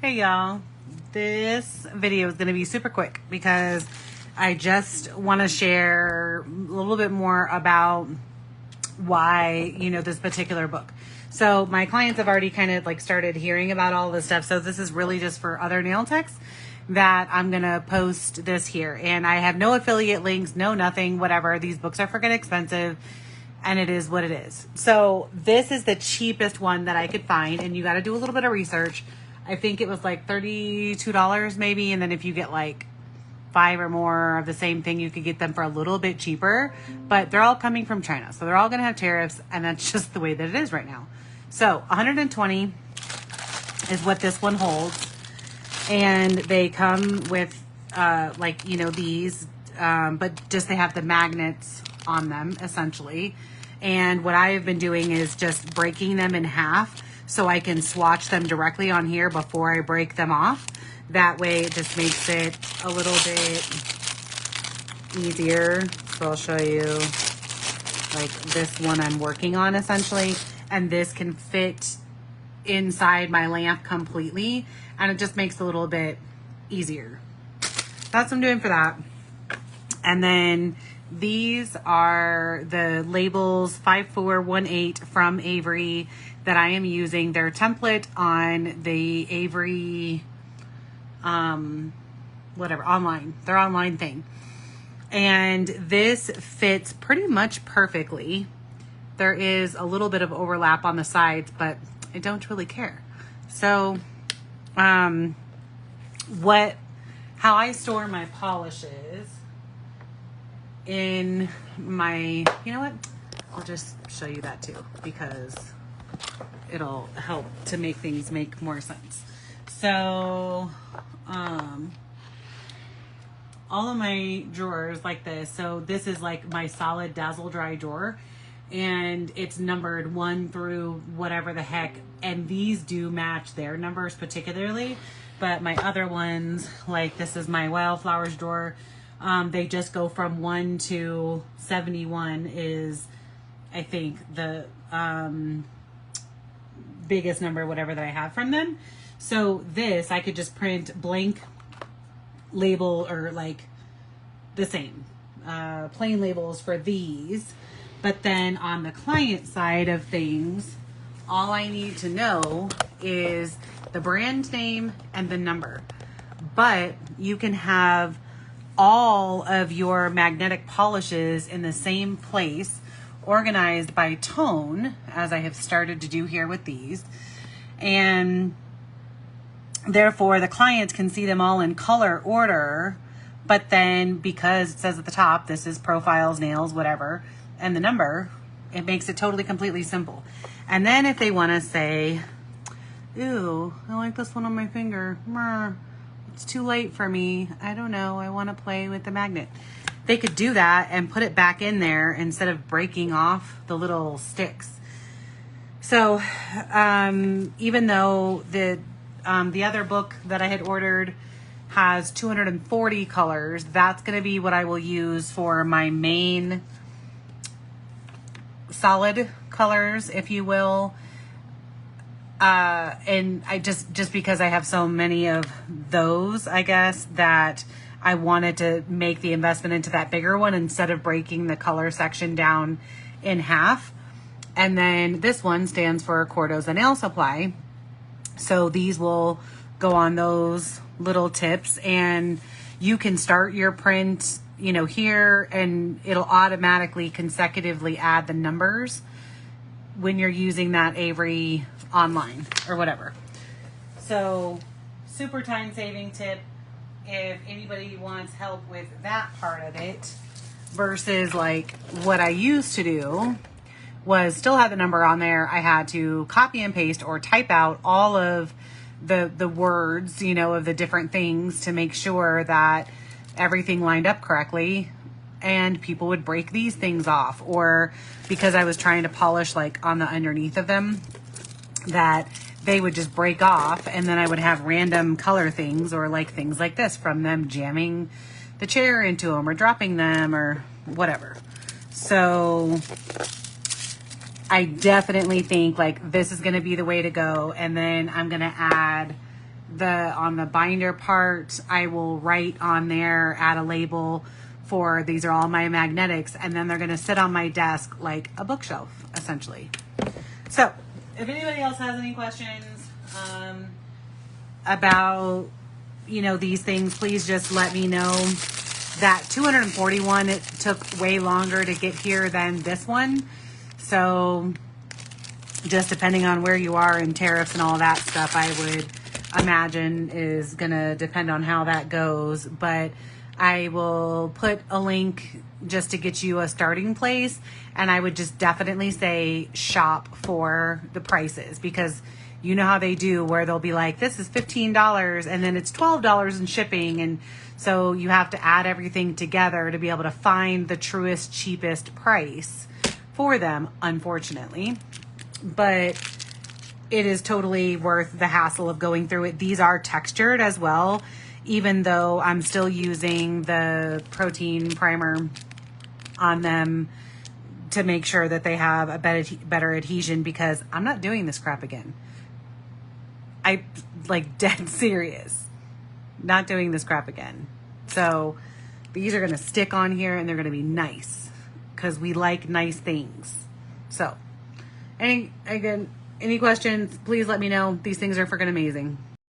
Hey y'all, this video is going to be super quick because I just want to share a little bit more about why, this particular book. So my clients have already kind of like started hearing about all this stuff. So this is really just for other nail techs that I'm going to post this here. And I have no affiliate links, no nothing, whatever. These books are freaking expensive. And it is what it is. So this is the cheapest one that I could find. And you got to do a little bit of research. I think it was like $32 maybe. And then if you get like 5 or more of the same thing, you could get them for a little bit cheaper. But they're all coming from China. So they're all going to have tariffs. And that's just the way that it is right now. So 120 is what this one holds. And they come with these. But just they have the magnets on them essentially. And what I have been doing is just breaking them in half so I can swatch them directly on here before I break them off. That way it just makes it a little bit easier. So I'll show you like this one I'm working on essentially, and this can fit inside my lamp completely, and it just makes it a little bit easier. That's what I'm doing for that. And then these are the labels 5418 from Avery that I am using. Their template on the Avery, online, their online thing. And this fits pretty much perfectly. There is a little bit of overlap on the sides, but I don't really care. So, how I store my polishes in my, I'll just show you that too, because it'll help to make things make more sense. So, all of my drawers like this. So this is like my solid Dazzle Dry drawer, and it's numbered 1 through whatever the heck. And these do match their numbers particularly, but my other ones, like this is my Wildflowers drawer. They just go from 1 to 71 is, I think, the biggest number, whatever that I have from them. So this, I could just print blank label or like the same plain labels for these. But then on the client side of things, all I need to know is the brand name and the number. But you can have all of your magnetic polishes in the same place, organized by tone, as I have started to do here with these. And therefore the clients can see them all in color order, but then because it says at the top, this is profiles, nails, whatever, and the number, it makes it totally, completely simple. And then if they want to say, ooh, I like this one on my finger, it's too late for me, I don't know, I want to play with the magnet, they could do that and put it back in there instead of breaking off the little sticks. So even though the other book that I had ordered has 240 colors, that's going to be what I will use for my main solid colors, if you will. And I just because I have so many of those, I guess, that I wanted to make the investment into that bigger one instead of breaking the color section down in half. And then this one stands for Cordo's Nail Supply. So these will go on those little tips, and you can start your print, here, and it'll automatically consecutively add the numbers when you're using that Avery online or whatever. So super time saving tip if anybody wants help with that part of it, versus like what I used to do was still have the number on there. I had to copy and paste or type out all of the words, of the different things to make sure that everything lined up correctly. And people would break these things off, or because I was trying to polish like on the underneath of them, that they would just break off, and then I would have random color things, or like things like this from them jamming the chair into them or dropping them or whatever. So I definitely think like this is going to be the way to go. And then I'm going to add on the binder part, I will write on there, add a label for these are all my magnetics, and then they're going to sit on my desk like a bookshelf, essentially. So if anybody else has any questions about, you know, these things, please just let me know. That 241, it took way longer to get here than this one. So just depending on where you are and tariffs and all that stuff, I would imagine is going to depend on how that goes. But I will put a link just to get you a starting place. And I would just definitely say shop for the prices, because you know how they do, where they'll be like, this is $15 and then it's $12 in shipping. And so you have to add everything together to be able to find the truest, cheapest price for them, unfortunately. But it is totally worth the hassle of going through it. These are textured as well, even though I'm still using the protein primer on them to make sure that they have a better adhesion, because I'm not doing this crap again. I like dead serious. Not doing this crap again. So these are going to stick on here and they're going to be nice, because we like nice things. So any questions, please let me know. These things are freaking amazing.